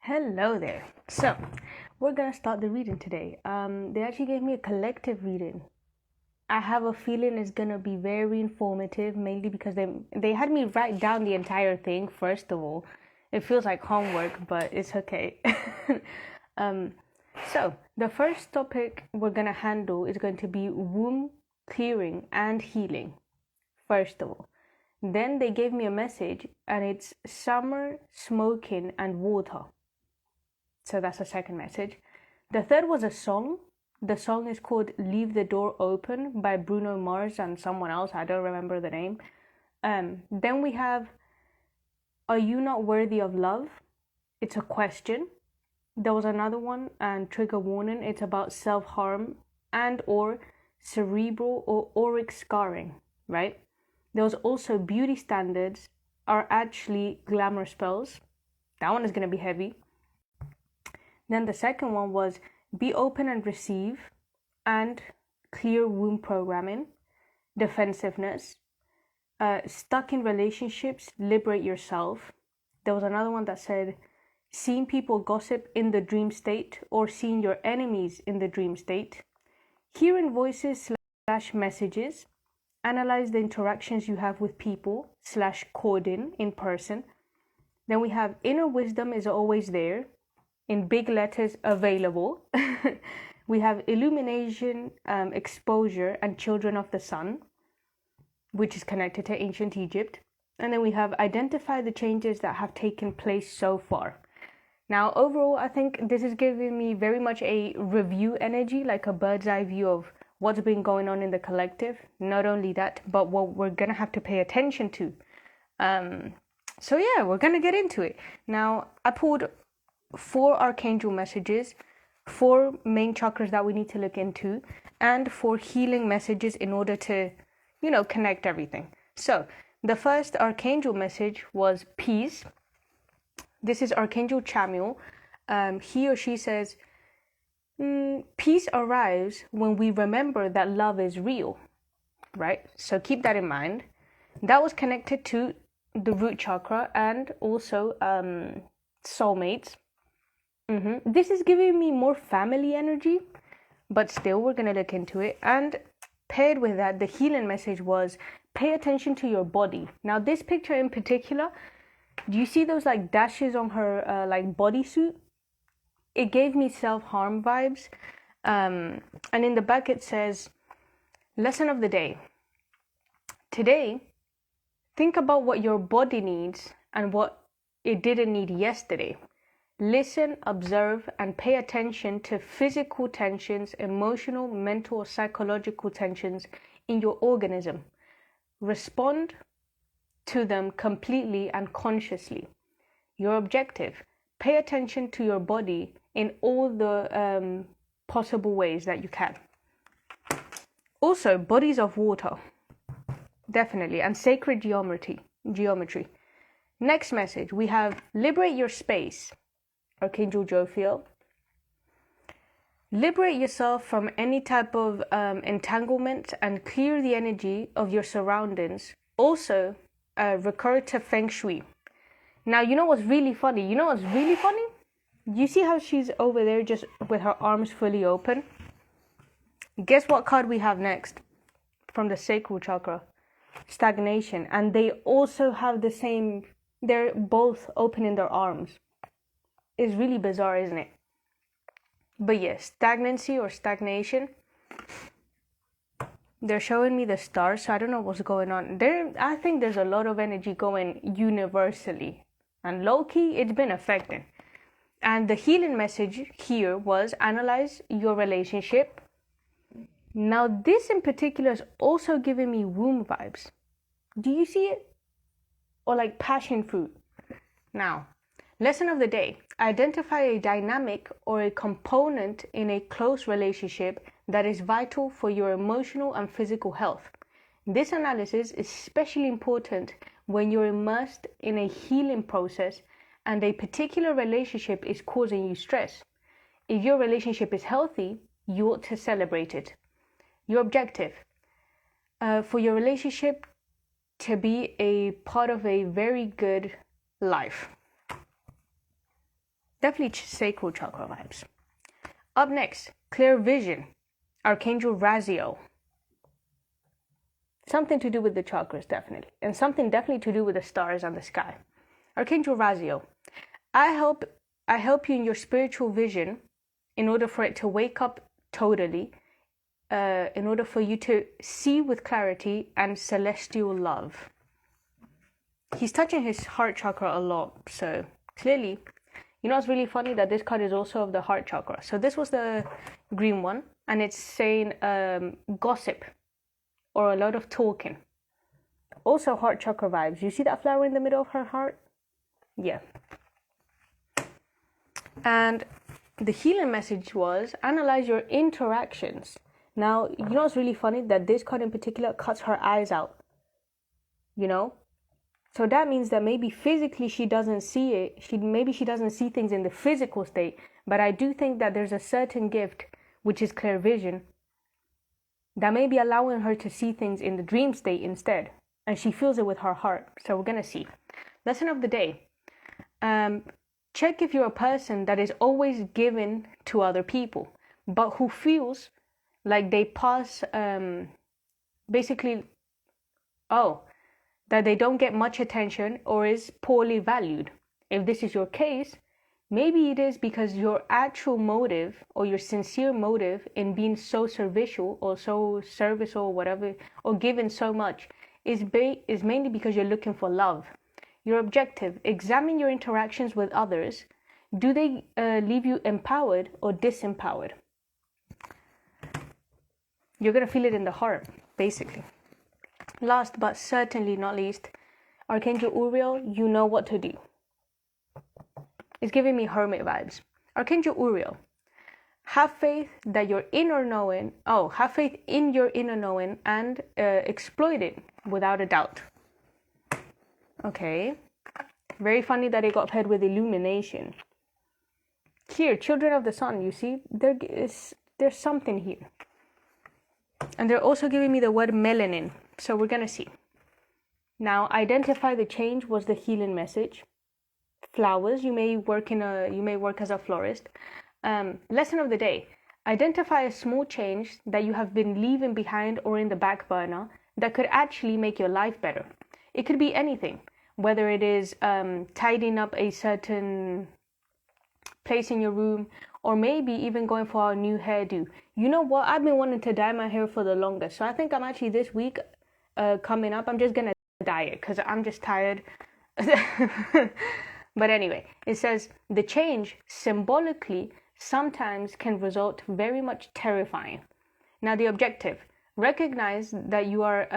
Hello there. So, we're gonna start the reading today. They actually gave me a collective reading. I have a feeling it's gonna be very informative, mainly because they had me write down the entire thing. First of all, it feels like homework, but it's okay. um, so the first topic we're gonna handle is going to be womb clearing and healing. First of all, then they gave me a message, and it's summer, smoking, and water. So that's the second message. The third was a song. The song is called Leave the Door Open by Bruno Mars and someone else. I don't remember the name. Then we have Are You Not Worthy of Love? It's a question. There was another one, and trigger warning, it's about self-harm and or cerebral or auric scarring, right? There was also beauty standards are actually glamour spells. That one is going to be heavy. Then the second one was be open and receive and clear womb programming, defensiveness, stuck in relationships, liberate yourself. There was another one that said seeing people gossip in the dream state or seeing your enemies in the dream state, hearing voices / messages, analyze the interactions you have with people / coding in person. Then we have inner wisdom is always there, in big letters, available. We have illumination, exposure, and children of the sun, which is connected to ancient Egypt. And then we have identify the changes that have taken place so far. Now, overall, I think this is giving me very much a review energy, like a bird's eye view of what's been going on in the collective. Not only that, but what we're going to have to pay attention to. So yeah, we're going to get into it. Now, I pulled 4 archangel messages, 4 main chakras that we need to look into, and 4 healing messages in order to, connect everything. So the first archangel message was peace. This is Archangel Chamuel. He or she says, peace arrives when we remember that love is real, right? So keep that in mind. That was connected to the root chakra and also soulmates. This is giving me more family energy, but still we're going to look into it. And paired with that, the healing message was pay attention to your body. Now this picture in particular, do you see those like dashes on her bodysuit? It gave me self-harm vibes. And in the back it says, lesson of the day. Today, think about what your body needs and what it didn't need yesterday. Listen, observe, and pay attention to physical tensions, emotional, mental, or psychological tensions in your organism. Respond to them completely and consciously. Your objective, pay attention to your body in all the possible ways that you can. Also, bodies of water, definitely, and sacred geometry. Next message, we have liberate your space. Archangel Jophiel. Liberate yourself from any type of entanglement and clear the energy of your surroundings. Also, recur to Feng Shui. Now, you know what's really funny? You see how she's over there just with her arms fully open? Guess what card we have next from the sacral chakra? Stagnation. And they also have the same, they're both opening their arms. It's really bizarre, isn't it? But yes, stagnancy or stagnation. They're showing me the stars, so I don't know what's going on. I think there's a lot of energy going universally. And low-key, it's been affecting. And the healing message here was analyze your relationship. Now, this in particular is also giving me womb vibes. Do you see it? Or like passion fruit. Now, lesson of the day. Identify a dynamic or a component in a close relationship that is vital for your emotional and physical health. This analysis is especially important when you're immersed in a healing process and a particular relationship is causing you stress. If your relationship is healthy, you ought to celebrate it. Your objective, for your relationship to be a part of a very good life. Definitely sacral chakra vibes. Up next, clear vision, Archangel Raziel. Something to do with the chakras, definitely. And something definitely to do with the stars and the sky. Archangel Raziel, I help you in your spiritual vision in order for it to wake up totally, in order for you to see with clarity and celestial love. He's touching his heart chakra a lot, so clearly, you know, it's really funny that this card is also of the heart chakra. So this was the green one, and it's saying gossip or a lot of talking. Also heart chakra vibes. You see that flower in the middle of her heart? Yeah. And the healing message was analyze your interactions. Now, you know, it's really funny that this card in particular cuts her eyes out. You know? So that means that maybe physically she doesn't see it. Maybe she doesn't see things in the physical state. But I do think that there's a certain gift, which is clear vision, that may be allowing her to see things in the dream state instead. And she feels it with her heart. So we're going to see. Lesson of the day. Check if you're a person that is always given to other people, but who feels like they pass, basically, that they don't get much attention or is poorly valued. If this is your case, maybe it is because your actual motive or your sincere motive in being so servicial or so serviceable or whatever, or given so much, is mainly because you're looking for love. Your objective, examine your interactions with others. Do they leave you empowered or disempowered? You're going to feel it in the heart, basically. Last but certainly not least, Archangel Uriel, you know what to do. It's giving me hermit vibes. Archangel Uriel, have faith that your inner knowing, have faith in your inner knowing and exploit it without a doubt. Okay. Very funny that it got paired with illumination. Here, children of the sun, you see, there's something here. And they're also giving me the word melanin. So we're going to see. Now, identify the change was the healing message. Flowers, you may work as a florist. Lesson of the day. Identify a small change that you have been leaving behind or in the back burner that could actually make your life better. It could be anything, whether it is tidying up a certain place in your room, or maybe even going for a new hairdo. You know what? I've been wanting to dye my hair for the longest. So I think I'm actually this week coming up, I'm just going to dye it because I'm just tired. But anyway, it says the change symbolically sometimes can result very much terrifying. Now the objective, recognize that you are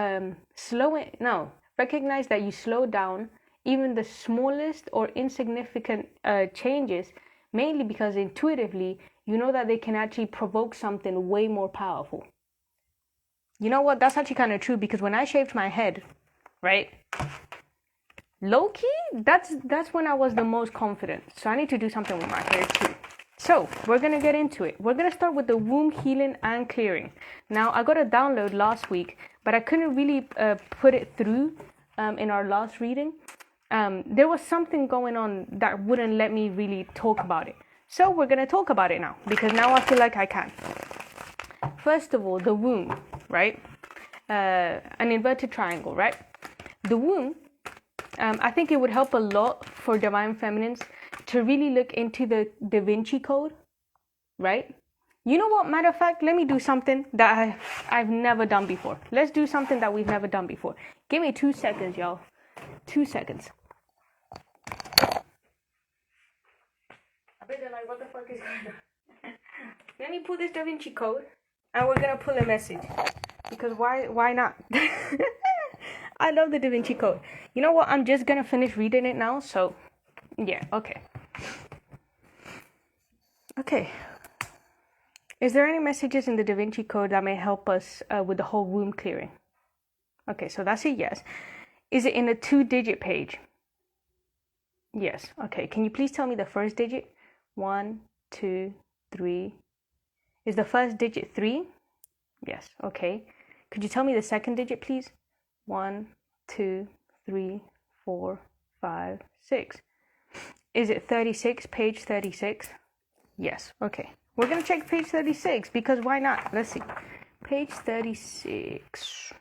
recognize that you slow down even the smallest or insignificant changes, mainly because intuitively you know that they can actually provoke something way more powerful. You know what? That's actually kind of true, because when I shaved my head, right? Low-key, that's when I was the most confident. So I need to do something with my hair too. So we're going to get into it. We're going to start with the womb healing and clearing. Now, I got a download last week, but I couldn't really put it through in our last reading. There was something going on that wouldn't let me really talk about it. So we're going to talk about it now, because now I feel like I can. First of all, the womb, right? An inverted triangle, right? The womb, I think it would help a lot for Divine Feminines to really look into the Da Vinci Code, right? You know what? Matter of fact, let me do something that I've never done before. Let's do something that we've never done before. Give me 2 seconds, y'all. 2 seconds. I bet they're like, what the fuck is going on? Let me pull this Da Vinci Code, and we're gonna pull a message. Because why not? I love the Da Vinci Code. You know what? I'm just gonna finish reading it now, so yeah, okay. Okay. Is there any messages in the Da Vinci Code that may help us with the whole womb clearing? Okay, so that's a yes. Is it in a 2-digit page? Yes. Okay, can you please tell me the first digit? 1, 2, 3. Is the first digit 3? Yes, okay. Could you tell me the second digit, please? 1, 2, 3, 4, 5, 6. Is it 36, page 36? Yes, okay. We're gonna check page 36 because why not? Let's see. Page 36.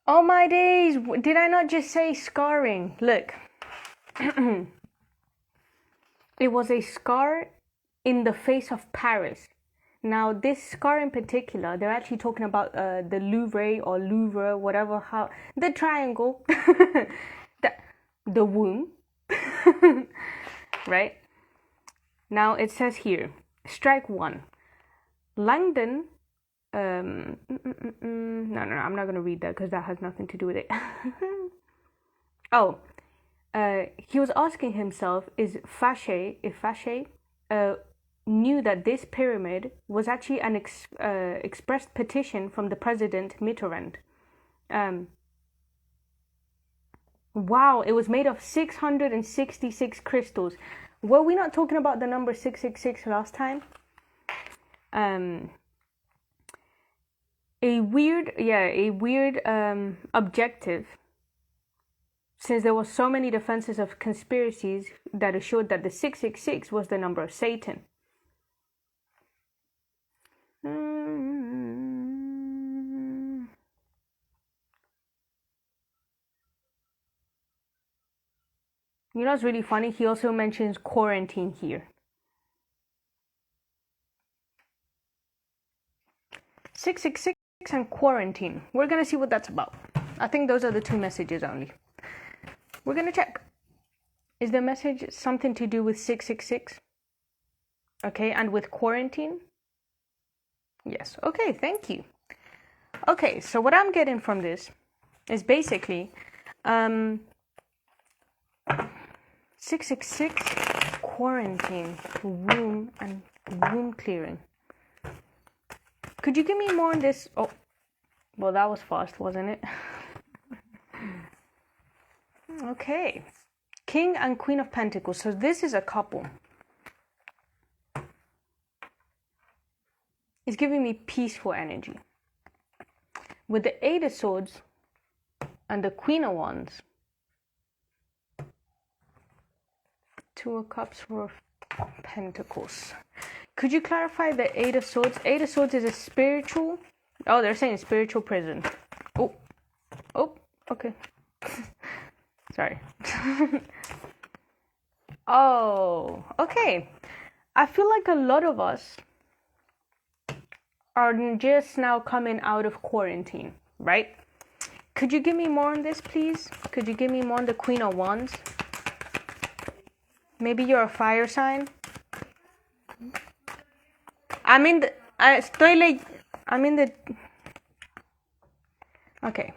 Oh my days, did I not just say scarring? Look. It was a scar in the face of Paris. Now, this scar in particular, they're actually talking about the Louvre or Louvre, whatever, how the triangle, the womb, right? Now it says here, strike one. Langdon. No, I'm not gonna read that because that has nothing to do with it. Oh, he was asking himself, if Fache knew that this pyramid was actually an expressed petition from the president Mitterrand. Wow, it was made of 666 crystals. Were we not talking about the number 666 last time? A weird objective, since there were so many defenses of conspiracies that assured that the 666 was the number of Satan. You know what's really funny? He also mentions quarantine here. 666 and quarantine. We're gonna see what that's about. I think those are the two messages only. We're gonna check. Is the message something to do with 666? Okay, and with quarantine? Yes. Okay, thank you. Okay, so what I'm getting from this is basically 666 quarantine, womb and womb clearing. Could you give me more on this? Oh, well, that was fast, wasn't it? Okay. King and Queen of Pentacles. So this is a couple. It's giving me peaceful energy. With the Eight of Swords and the Queen of Wands. Two of Cups, Four of Pentacles. Could you clarify the Eight of Swords? Eight of Swords is a spiritual. Oh, they're saying spiritual prison. Oh, okay. Sorry. Oh, okay. I feel like a lot of us are just now coming out of quarantine, right? Could you give me more on this, please? Could you give me more on the Queen of Wands? Maybe you're a fire sign. Okay.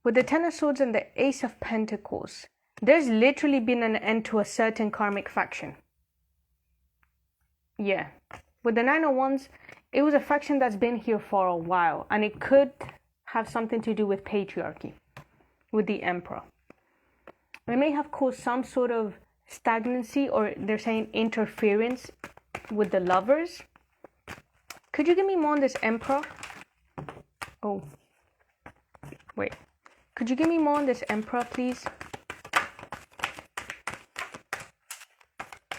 With the Ten of Swords and the Ace of Pentacles, there's literally been an end to a certain karmic faction. Yeah. With the Nine of Wands, it was a faction that's been here for a while, and it could have something to do with patriarchy, with the Emperor. It may have caused some sort of stagnancy, or they're saying interference with the lovers. Could you give me more on this Emperor? Oh, wait. Could you give me more on this Emperor, please?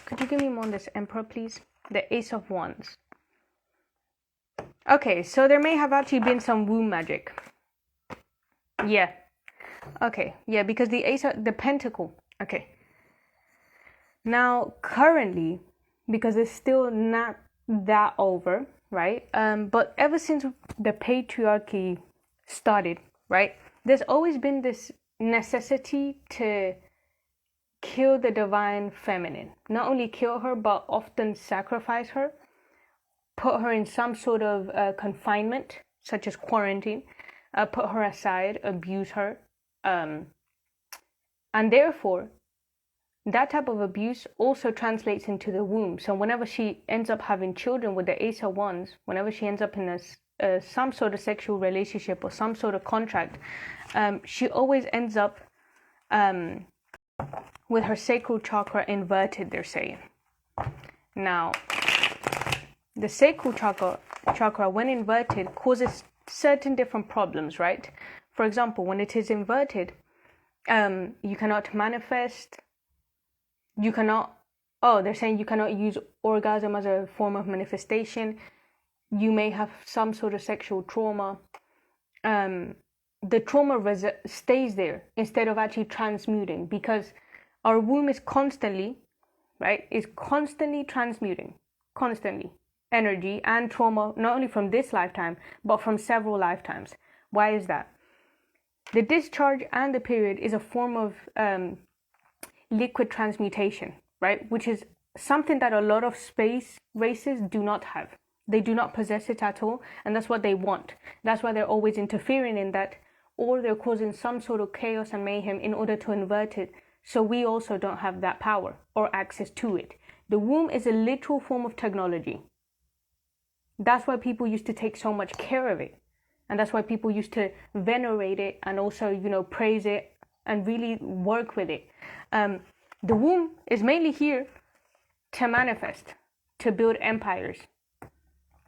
Could you give me more on this Emperor, please? The Ace of Wands. Okay, so there may have actually been some womb magic. Yeah. Okay, yeah, because the Ace of the Pentacle. Okay. Now, currently, because it's still not that over, right? But ever since the patriarchy started, right? There's always been this necessity to kill the divine feminine. Not only kill her, but often sacrifice her. Put her in some sort of confinement, such as quarantine. Put her aside, abuse her. And therefore, that type of abuse also translates into the womb. So whenever she ends up having children with the Asa ones, whenever she ends up in some sort of sexual relationship or some sort of contract, she always ends up with her sacral chakra inverted, they're saying. Now, the sacral chakra, when inverted, causes certain different problems, right? For example, when it is inverted, you cannot manifest, they're saying you cannot use orgasm as a form of manifestation. You may have some sort of sexual trauma. The trauma stays there instead of actually transmuting, because our womb is constantly transmuting, constantly, energy and trauma, not only from this lifetime, but from several lifetimes. Why is that? The discharge and the period is a form of liquid transmutation, right? Which is something that a lot of space races do not have. They do not possess it at all, and that's what they want. That's why they're always interfering in that, or they're causing some sort of chaos and mayhem in order to invert it, so we also don't have that power or access to it. The womb is a literal form of technology. That's why people used to take so much care of it, and that's why people used to venerate it and also, praise it and really work with it. The womb is mainly here to manifest, to build empires,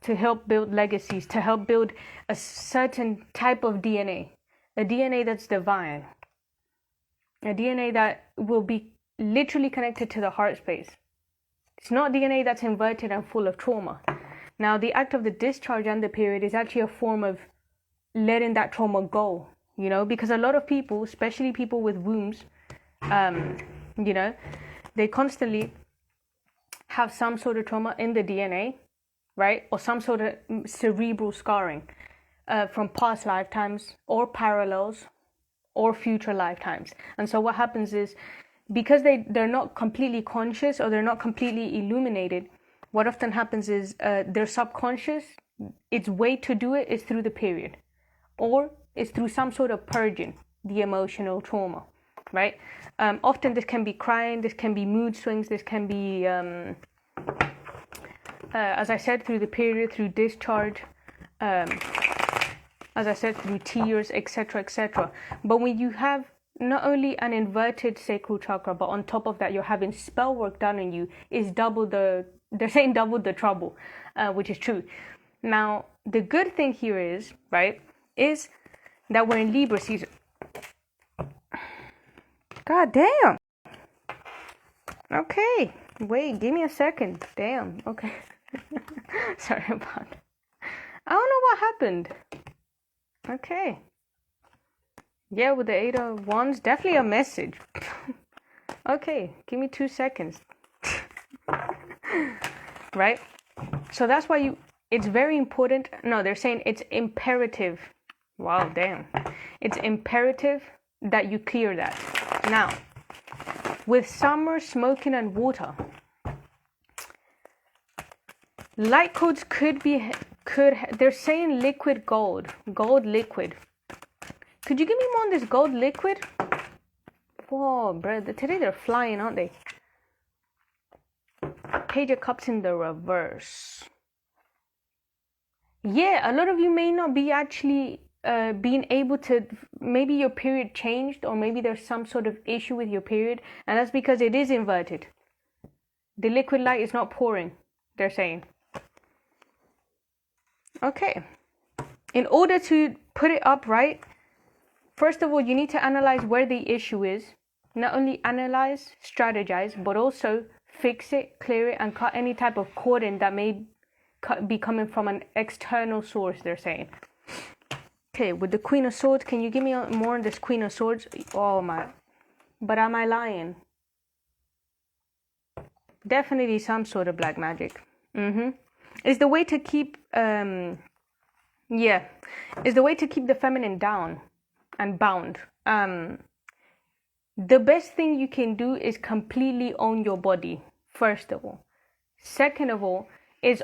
to help build legacies, to help build a certain type of DNA, a DNA that's divine, a DNA that will be literally connected to the heart space. It's not DNA that's inverted and full of trauma. Now, the act of the discharge and the period is actually a form of letting that trauma go, because a lot of people, especially people with wombs, they constantly have some sort of trauma in the DNA, right? Or some sort of cerebral scarring from past lifetimes or parallels or future lifetimes. And so what happens is, because they're not completely conscious or they're not completely illuminated, what often happens is their subconscious, its way to do it is through the period, or it's through some sort of purging the emotional trauma, right? Often this can be crying, this can be mood swings, this can be, as I said, through the period, through discharge, as I said, through tears, etc., etc. But when you have not only an inverted sacral chakra, but on top of that, you're having spell work done on you, is they're saying double the trouble, which is true. Now, the good thing here is, right, is that we're in Libra season. God damn. Okay. Wait, give me a second. Damn. Okay. Sorry about it. I don't know what happened. Okay. Yeah, with the 8 of Wands, definitely a message. Okay, give me 2 seconds. Right? So that's why it's very important. No, they're saying it's imperative. Wow, damn. It's imperative that you clear that. Now, with summer, smoking, and water, light codes they're saying liquid gold liquid. Could you give me more on this gold liquid? Whoa, bro, today they're flying, aren't they? Page of Cups in the reverse. Yeah, a lot of you may not be actually being able to, maybe your period changed, or maybe there's some sort of issue with your period, and that's because it is inverted. The liquid light is not pouring, they're saying. Okay. In order to put it up right, first of all, you need to analyze where the issue is. Not only analyze, strategize, but also fix it, clear it, and cut any type of cordon that may be coming from an external source, they're saying. Okay, with the Queen of Swords, can you give me more on this Queen of Swords? Oh my. But am I lying? Definitely some sort of black magic. Is the way to keep, is the way to keep the feminine down and bound. The best thing you can do is completely own your body, first of all. Second of all, is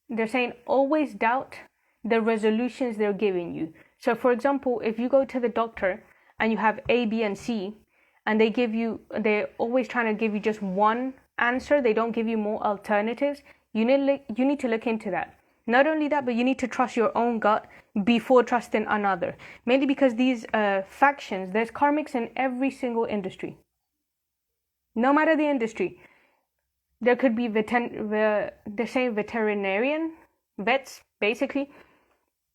they're saying always doubt the resolutions they're giving you. So for example, if you go to the doctor and you have A, B, and C, and they're always trying to give you just one answer. They don't give you more alternatives. You need to look into that. Not only that, but you need to trust your own gut before trusting another. Mainly because these factions, there's karmics in every single industry. No matter the industry. There could be they're saying veterinarian, vets, basically.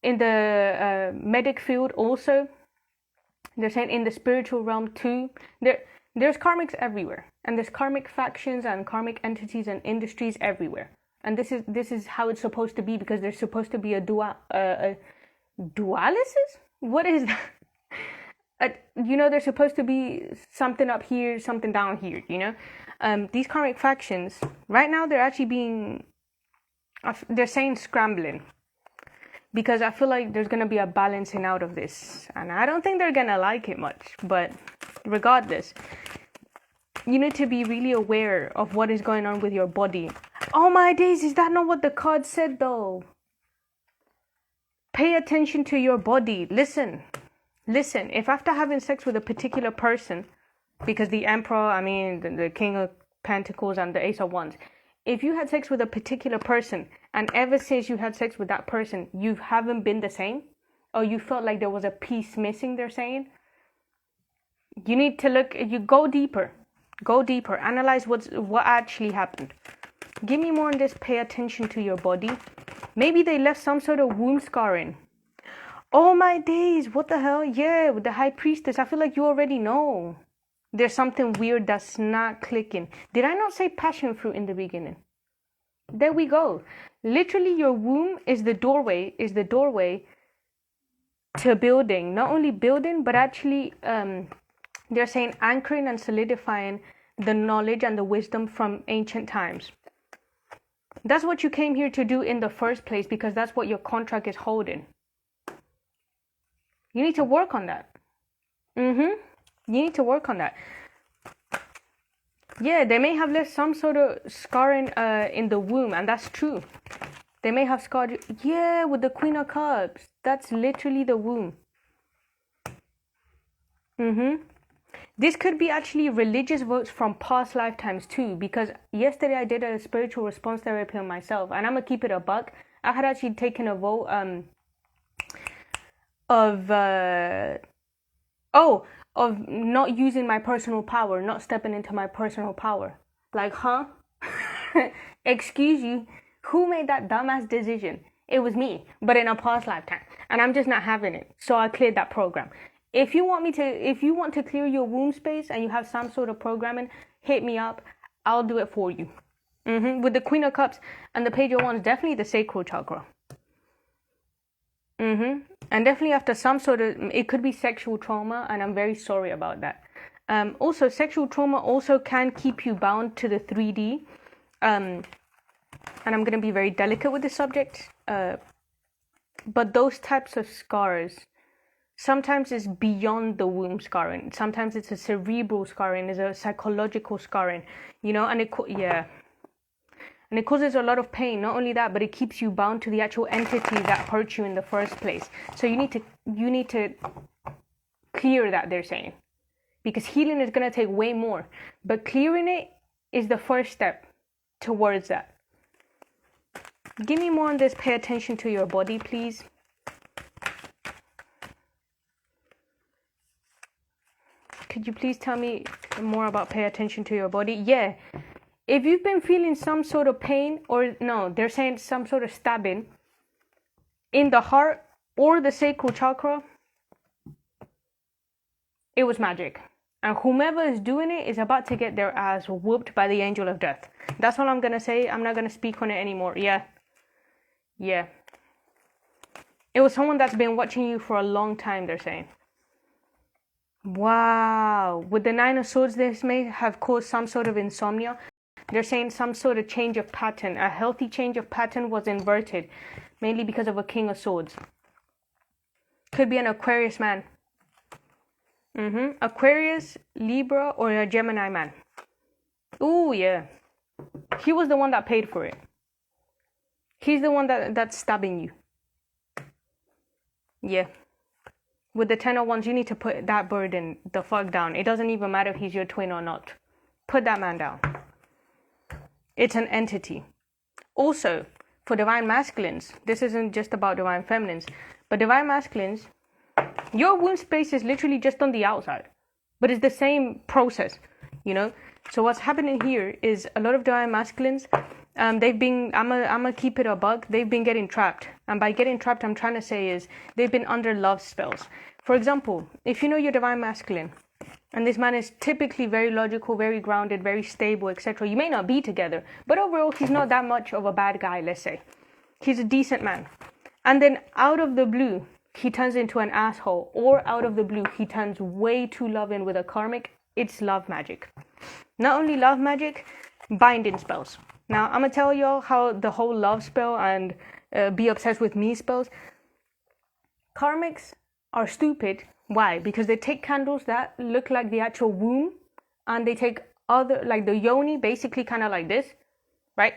In the medic field also. They're saying in the spiritual realm too. There's karmics everywhere. And there's karmic factions and karmic entities and industries everywhere. And this is how it's supposed to be, because there's supposed to be a dualisis? What is that? There's supposed to be something up here, something down here, These karmic factions, right now they're actually they're saying scrambling. Because I feel like there's going to be a balancing out of this. And I don't think they're going to like it much. But regardless, you need to be really aware of what is going on with your body. Oh my days, is that not what the card said though? Pay attention to your body. Listen, if after having sex with a particular person, because the Emperor, the King of Pentacles and the Ace of Wands, if you had sex with a particular person and ever since you had sex with that person, you haven't been the same, or you felt like there was a piece missing, they're saying, you need to go deeper, analyze what actually happened. Give me more on this. Pay attention to your body. Maybe they left some sort of womb scarring. Oh my days, what the hell? Yeah, with the High Priestess, I feel like you already know. There's something weird that's not clicking. Did I not say passion fruit in the beginning? There we go. Literally, your womb is the doorway to building. Not only building, but actually, they're saying anchoring and solidifying the knowledge and the wisdom from ancient times. That's what you came here to do in the first place, because that's what your contract is holding. You need to work on that. You need to work on that. Yeah, they may have left some sort of scarring in the womb, and that's true. They may have scarred you. Yeah, with the Queen of Cups. That's literally the womb. This could be actually religious votes from past lifetimes too, because yesterday I did a spiritual response therapy on myself, and I'm going to keep it a buck. I had actually taken a vote of not using my personal power, not stepping into my personal power. Like, huh? Excuse you, who made that dumbass decision? It was me, but in a past lifetime, and I'm just not having it. So I cleared that program. If you want to clear your womb space and you have some sort of programming, hit me up. I'll do it for you. With the Queen of Cups and the Page of Wands, definitely the sacral chakra. And definitely after some sort of, it could be sexual trauma, and I'm very sorry about that. Also, sexual trauma also can keep you bound to the 3D. And I'm going to be very delicate with this subject. But those types of scars, sometimes it's beyond the womb scarring. Sometimes it's a cerebral scarring, it's a psychological scarring, and it causes a lot of pain. Not only that, but it keeps you bound to the actual entity that hurt you in the first place. So you need to clear that, they're saying, because healing is going to take way more, but clearing it is the first step towards that. Give me more on this. Pay attention to your body, please. Could you please tell me more about pay attention to your body? Yeah. If you've been feeling some sort of pain, or no, they're saying some sort of stabbing in the heart or the sacral chakra, it was magic. And whomever is doing it is about to get their ass whooped by the angel of death. That's all I'm going to say. I'm not going to speak on it anymore. Yeah. It was someone that's been watching you for a long time, they're saying. Wow. With the Nine of Swords, this may have caused some sort of insomnia. They're saying some sort of change of pattern. A healthy change of pattern was inverted, mainly because of a King of Swords. Could be an Aquarius man. Aquarius, Libra, or a Gemini man. Ooh, yeah. He was the one that paid for it. He's the one that's stabbing you. Yeah. With the 10 of Wands, you need to put that burden the fuck down. It doesn't even matter if he's your twin or not. Put that man down. It's an entity. Also, for divine masculines, this isn't just about divine feminines, but divine masculines, your womb space is literally just on the outside, but it's the same process, you know? So what's happening here is a lot of divine masculines, they've been, I'm gonna keep it a bug, they've been getting trapped. And by getting trapped, I'm trying to say is they've been under love spells. For example, if you know your divine masculine, and this man is typically very logical, very grounded, very stable, etc. You may not be together, but overall, he's not that much of a bad guy, let's say. He's a decent man. And then out of the blue, he turns into an asshole. Or out of the blue, he turns way too loving with a karmic. It's love magic. Not only love magic, binding spells. Now, I'm going to tell y'all how the whole love spell and be obsessed with me spells. Karmics are stupid. Why? Because they take candles that look like the actual womb, and they take other, like the yoni, basically kind of like this, right?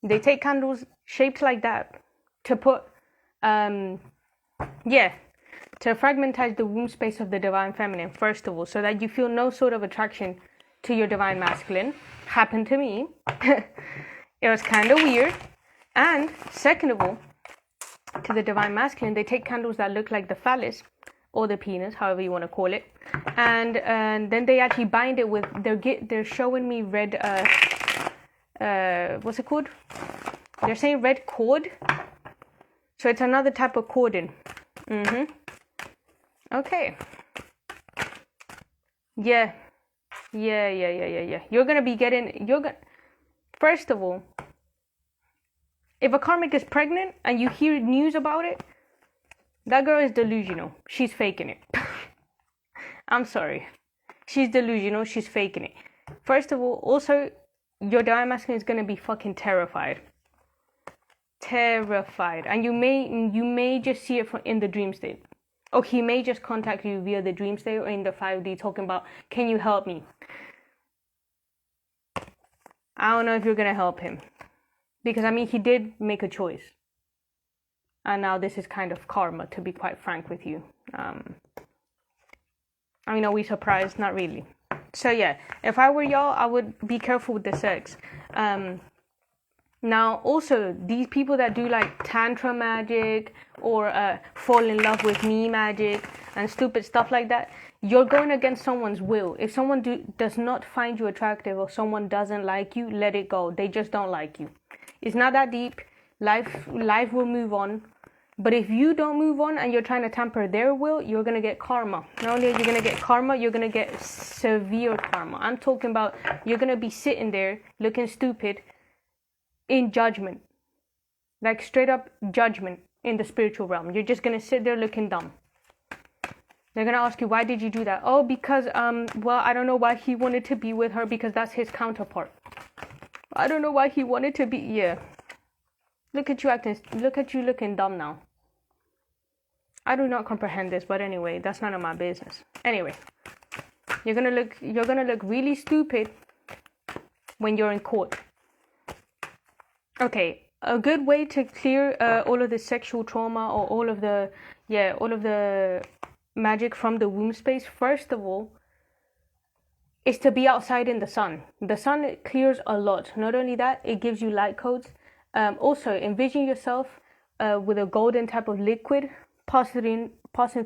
They take candles shaped like that to put, to fragmentize the womb space of the divine feminine, first of all, so that you feel no sort of attraction to your divine masculine. Happened to me. It was kind of weird. And second of all, to the divine masculine, they take candles that look like the phallus, or the penis, however you want to call it, and then they actually bind it with, they're showing me red, what's it called? They're saying red cord, so it's another type of cordon. Okay. Yeah. You're gonna be getting, first of all, if a karmic is pregnant and you hear news about it, that girl is delusional. She's faking it. I'm sorry. She's delusional. She's faking it. First of all, also, your divine masculine is going to be fucking terrified. Terrified. And you may just see it in the dream state. Or he may just contact you via the dream state or in the 5D talking about, can you help me? I don't know if you're going to help him. Because, I mean, he did make a choice. And now this is kind of karma, to be quite frank with you. I mean, are we surprised? Not really. So yeah, if I were y'all, I would be careful with the sex. Now, also, these people that do like tantra magic or fall in love with me magic and stupid stuff like that, you're going against someone's will. If someone does not find you attractive or someone doesn't like you, let it go. They just don't like you. It's not that deep. Life will move on. But if you don't move on and you're trying to tamper their will, you're going to get karma. Not only are you going to get karma, you're going to get severe karma. I'm talking about you're going to be sitting there looking stupid in judgment. Like straight up judgment in the spiritual realm. You're just going to sit there looking dumb. They're going to ask you, why did you do that? Oh, because, well, I don't know why he wanted to be with her because that's his counterpart. I don't know why he wanted to be, yeah. Look at you looking dumb now. I do not comprehend this, but anyway, that's none of my business. Anyway, you're gonna look really stupid when you're in court. Okay, a good way to clear all of the sexual trauma or all of the magic from the womb space, first of all, is to be outside in the sun. The sun clears a lot. Not only that, it gives you light codes. Also, envision yourself with a golden type of liquid passing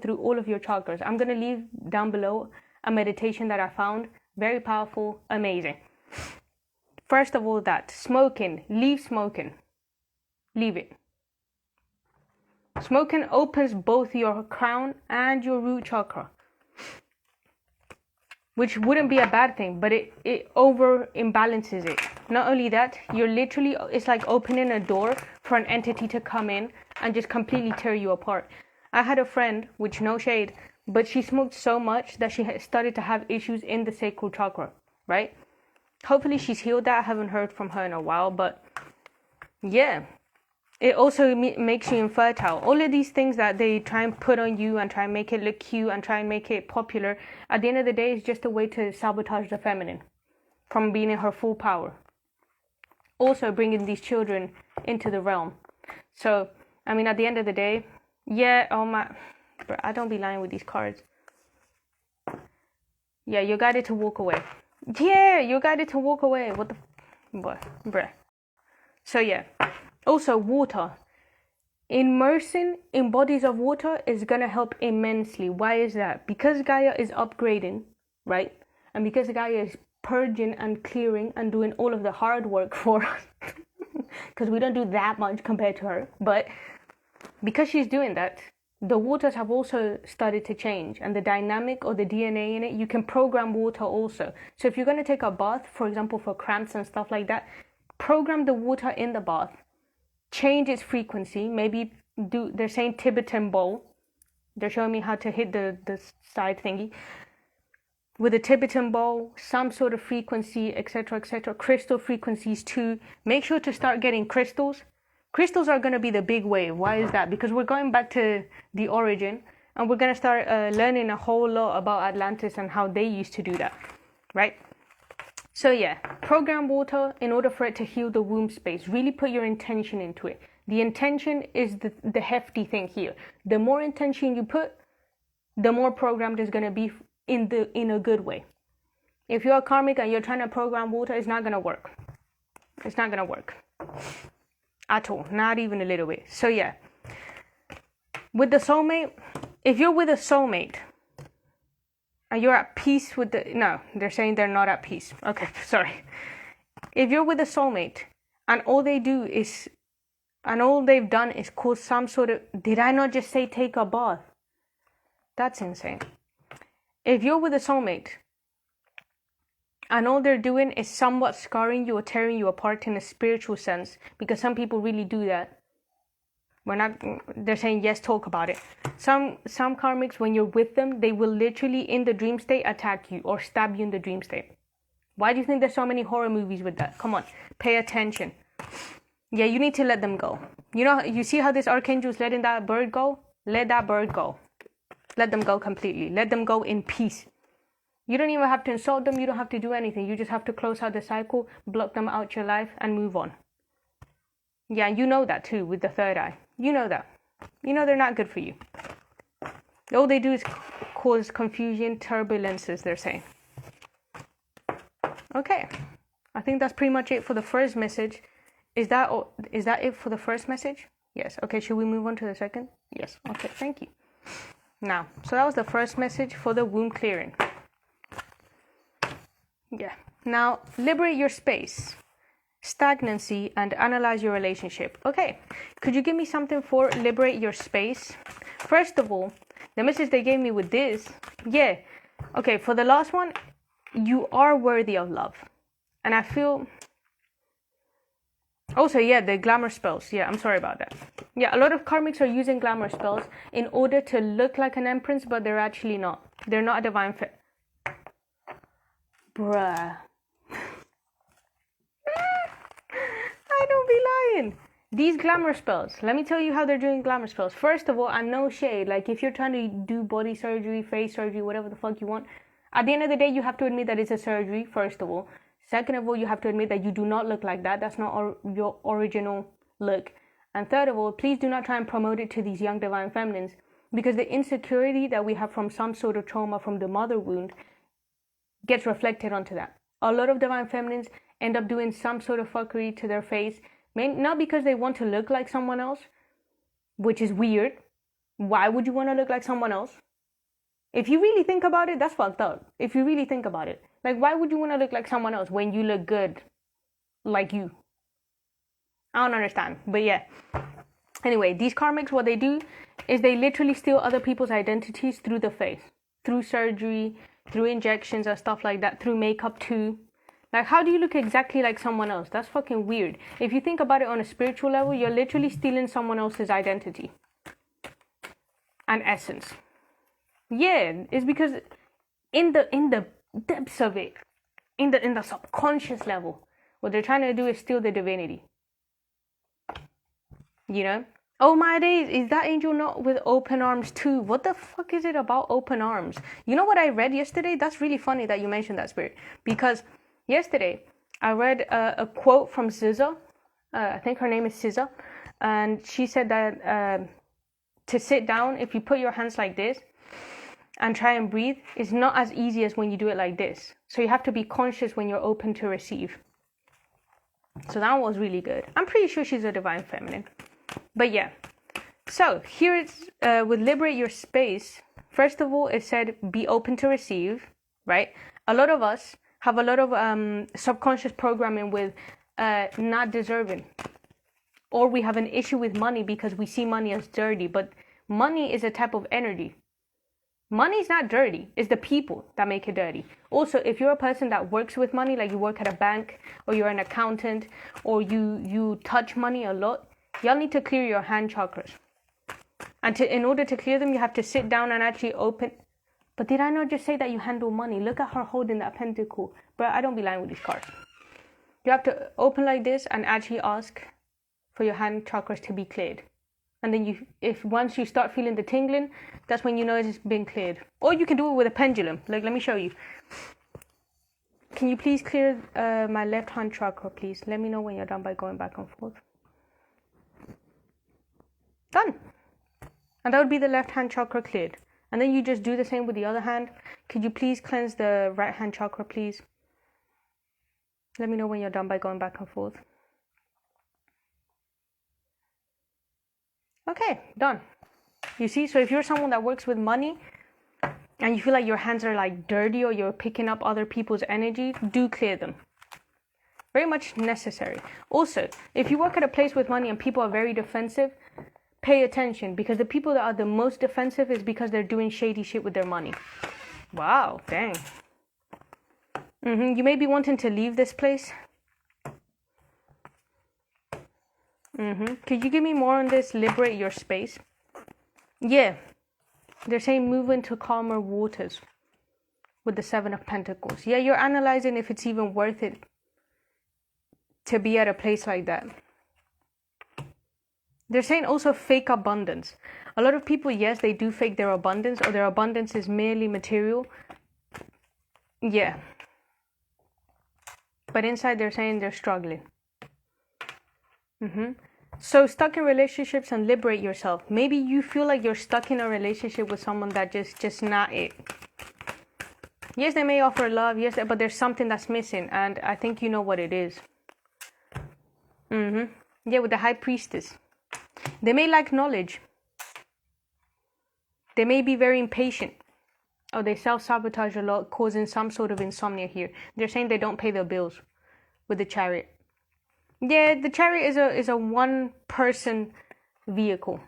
through all of your chakras. I'm going to leave down below a meditation that I found. Very powerful, amazing. First of all, that smoking, leave smoking. Leave it. Smoking opens both your crown and your root chakra, which wouldn't be a bad thing, but it over imbalances it. Not only that, it's like opening a door for an entity to come in and just completely tear you apart. I had a friend, which no shade, but she smoked so much that she had started to have issues in the sacral chakra, right? Hopefully she's healed that. I haven't heard from her in a while, but yeah. It also makes you infertile. All of these things that they try and put on you and try and make it look cute and try and make it popular, at the end of the day, it's just a way to sabotage the feminine from being in her full power. Also bringing these children into the realm. So, I mean, at the end of the day, yeah, But I don't be lying with these cards. Yeah, you're guided to walk away. Yeah, you're guided to walk away. What the... Bruh. So yeah. Also, water. Immersing in bodies of water is going to help immensely. Why is that? Because Gaia is upgrading, right? And because Gaia is purging and clearing and doing all of the hard work for us. Because we don't do that much compared to her. But because she's doing that, the waters have also started to change. And the dynamic or the DNA in it, you can program water also. So if you're going to take a bath, for example, for cramps and stuff like that, program the water in the bath. Change its frequency. Maybe they're saying Tibetan bowl. They're showing me how to hit the side thingy. With a Tibetan bowl, some sort of frequency, etc., etc. Crystal frequencies too. Make sure to start getting crystals. Crystals are going to be the big wave. Why is that? Because we're going back to the origin. And we're going to start learning a whole lot about Atlantis and how they used to do that. Right? So yeah, program water in order for it to heal the womb space. Really put your intention into it. The intention is the hefty thing here. The more intention you put, the more programmed it's going to be in a good way. If you're a karmic and you're trying to program water, it's not going to work. It's not going to work. At all. Not even a little bit. So yeah. With the soulmate, if you're with a soulmate, and you're at peace with the... No, they're saying they're not at peace. Okay, sorry. If you're with a soulmate and all they do is... And all they've done is cause some sort of... Did I not just say take a bath? That's insane. If you're with a soulmate and all they're doing is somewhat scarring you or tearing you apart in a spiritual sense, because some people really do that. They're saying yes, talk about it. Some karmics, when you're with them, they will literally in the dream state attack you or stab you in the dream state. Why do you think there's so many horror movies with that? Come on, pay attention. Yeah, you need to let them go. You know, you see how this archangel is letting that bird go? Let that bird go. Let them go completely. Let them go in peace. You don't even have to insult them. You don't have to do anything. You just have to close out the cycle, block them out your life, and move on. Yeah, you know that too with the third eye. You know that. You know they're not good for you. All they do is cause confusion, turbulences, they're saying. Okay. I think that's pretty much it for the first message. Is that it for the first message? Yes. Okay, should we move on to the second? Yes. Okay, thank you. Now, so that was the first message for the womb clearing. Yeah. Now, liberate your space, stagnancy, and analyze your relationship. Okay, could you give me something for liberate your space? First of all, the message they gave me with this, yeah. Okay, for the last one, you are worthy of love. And I feel... Also, yeah, the glamour spells. Yeah, I'm sorry about that. Yeah, a lot of karmics are using glamour spells in order to look like an empress, but they're actually not. They're not a divine fit. Bruh. I don't be lying. These glamour spells, let me tell you how they're doing glamour spells. First of all, and no shade, like if you're trying to do body surgery, face surgery, whatever the fuck you want, at the end of the day, you have to admit that it's a surgery, first of all. Second of all, you have to admit that you do not look like that. That's not your original look. And third of all, please do not try and promote it to these young divine feminines, because the insecurity that we have from some sort of trauma from the mother wound gets reflected onto that. A lot of divine feminines end up doing some sort of fuckery to their face, not because they want to look like someone else, which is weird. Why would you want to look like someone else? If you really think about it, that's fucked up. If you really think about it. Like, why would you want to look like someone else when you look good like you? I don't understand. But yeah. Anyway, these karmics, what they do is they literally steal other people's identities through the face. Through surgery, through injections and stuff like that, through makeup too. Like, how do you look exactly like someone else? That's fucking weird. If you think about it on a spiritual level, you're literally stealing someone else's identity and essence. Yeah, it's because in the depths of it, in the subconscious level, what they're trying to do is steal the divinity. You know? Oh my days, is that angel not with open arms too? What the fuck is it about open arms? You know what I read yesterday? That's really funny that you mentioned that, Spirit. Because yesterday, I read a quote from SZA. I think her name is SZA. And she said that to sit down, if you put your hands like this and try and breathe, it's not as easy as when you do it like this. So you have to be conscious when you're open to receive. So that was really good. I'm pretty sure she's a divine feminine. But yeah. So here it's with liberate your space. First of all, it said be open to receive, right? A lot of us have a lot of subconscious programming with not deserving. Or we have an issue with money because we see money as dirty. But money is a type of energy. Money is not dirty. It's the people that make it dirty. Also, if you're a person that works with money, like you work at a bank or you're an accountant or you touch money a lot, y'all need to clear your hand chakras. And in order to clear them, you have to sit down and actually open. But did I not just say that you handle money? Look at her holding that pentacle. But I don't be lying with these cards. You have to open like this and actually ask for your hand chakras to be cleared. And then once you start feeling the tingling, that's when you know it's been cleared. Or you can do it with a pendulum. Like, let me show you. Can you please clear my left hand chakra, please? Let me know when you're done by going back and forth. Done. And that would be the left hand chakra cleared. And then you just do the same with the other hand. Could you please cleanse the right hand chakra, please? Let me know when you're done by going back and forth. Okay, done. You see, so if you're someone that works with money and you feel like your hands are like dirty or you're picking up other people's energy, do clear them. Very much necessary. Also, if you work at a place with money and people are very defensive, pay attention, because the people that are the most defensive is because they're doing shady shit with their money. Wow, dang. You may be wanting to leave this place. Could you give me more on this? Liberate your space. Yeah. They're saying move into calmer waters with the 7 of Pentacles. Yeah, you're analyzing if it's even worth it to be at a place like that. They're saying also fake abundance. A lot of people, yes, they do fake their abundance, or their abundance is merely material. Yeah. But inside they're saying they're struggling. So stuck in relationships and liberate yourself. Maybe you feel like you're stuck in a relationship with someone that just not it. Yes, they may offer love, yes, but there's something that's missing, and I think you know what it is. Yeah, with the High Priestess. They may lack knowledge. They may be very impatient. Or they self-sabotage a lot, causing some sort of insomnia here. They're saying they don't pay their bills with the Chariot. Yeah, the Chariot is a one-person vehicle.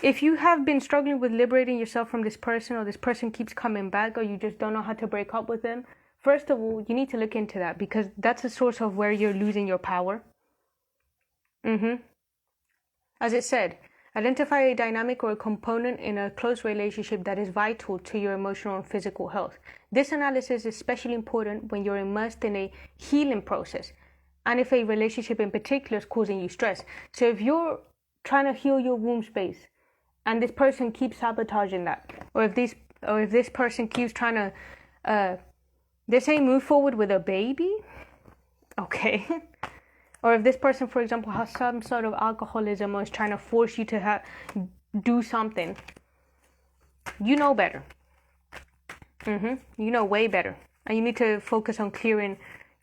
If you have been struggling with liberating yourself from this person, or this person keeps coming back, or you just don't know how to break up with them, first of all, you need to look into that, because that's a source of where you're losing your power. As it said, identify a dynamic or a component in a close relationship that is vital to your emotional and physical health. This analysis is especially important when you're immersed in a healing process, and if a relationship in particular is causing you stress. So if you're trying to heal your womb space and this person keeps sabotaging that, or if this person keeps trying to they say move forward with a baby, okay. Or if this person, for example, has some sort of alcoholism or is trying to force you to do something, you know better. You know way better. And you need to focus on clearing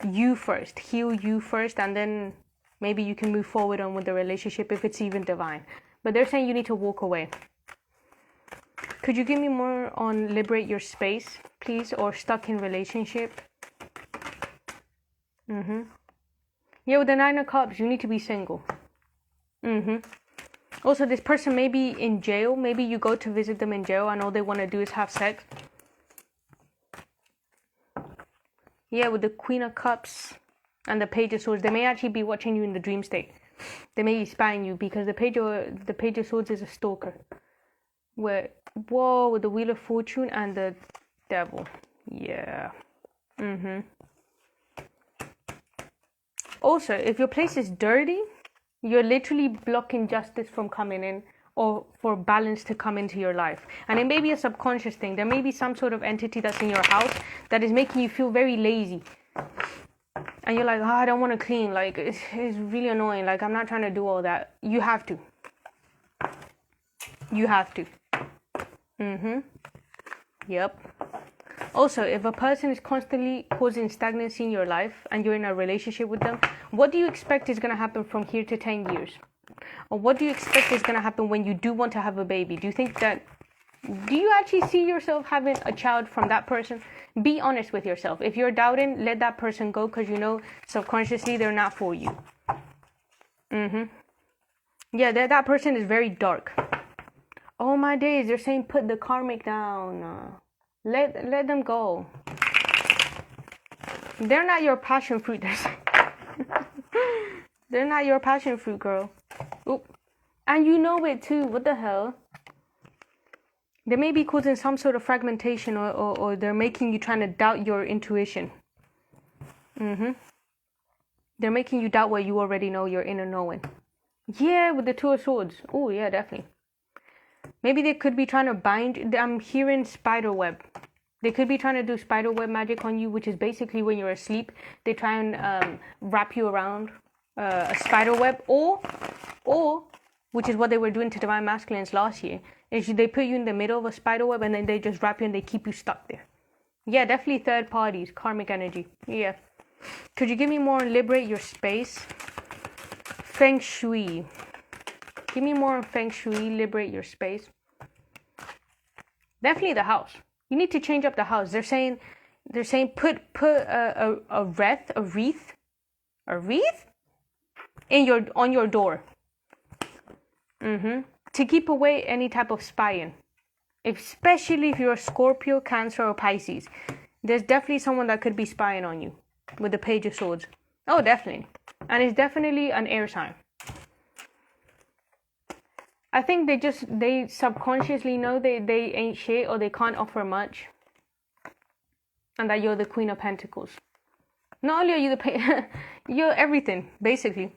you first, heal you first, and then maybe you can move forward on with the relationship if it's even divine. But they're saying you need to walk away. Could you give me more on liberate your space, please, or stuck in relationship? Yeah, with the 9 of Cups, you need to be single. Also, this person may be in jail. Maybe you go to visit them in jail and all they want to do is have sex. Yeah, with the Queen of Cups and the Page of Swords, they may actually be watching you in the dream state. They may be spying you, because the Page of Swords is a stalker. With the Wheel of Fortune and the Devil. Yeah. Also, if your place is dirty, you're literally blocking justice from coming in, or for balance to come into your life. And it may be a subconscious thing. There may be some sort of entity that's in your house that is making you feel very lazy. And you're like, I don't want to clean. Like, it's really annoying. Like, I'm not trying to do all that. You have to. You have to. Mm-hmm. Yep. Also, if a person is constantly causing stagnancy in your life and you're in a relationship with them, what do you expect is going to happen from here to 10 years? Or what do you expect is going to happen when you do want to have a baby? Do you actually see yourself having a child from that person? Be honest with yourself. If you're doubting, let that person go, because you know subconsciously they're not for you. Yeah, that person is very dark. Oh my days, they're saying put the karmic down. Let them go. They're not your passion fruit. They're not your passion fruit, girl. Oop. And you know it too. What the hell? They may be causing some sort of fragmentation, or they're making you trying to doubt your intuition. They're making you doubt what you already know, your inner knowing. Yeah, with the Two of Swords. Oh, yeah, definitely. Maybe they could be trying to bind. I'm hearing spider web. They could be trying to do spider web magic on you, which is basically when you're asleep, they try and wrap you around a spider web, or which is what they were doing to Divine Masculines last year, is they put you in the middle of a spider web and then they just wrap you and they keep you stuck there. Yeah, definitely third parties, karmic energy. Yeah. Could you give me more on liberate your space? Feng Shui. Give me more on Feng Shui, liberate your space. Definitely the house. You need to change up the house. They're saying put a wreath on your door. To keep away any type of spying. Especially if you're a Scorpio, Cancer, or Pisces. There's definitely someone that could be spying on you with the Page of Swords. Oh, definitely. And it's definitely an air sign. I think they subconsciously know they ain't shit, or they can't offer much. And that you're the Queen of Pentacles. Not only are you you're everything, basically.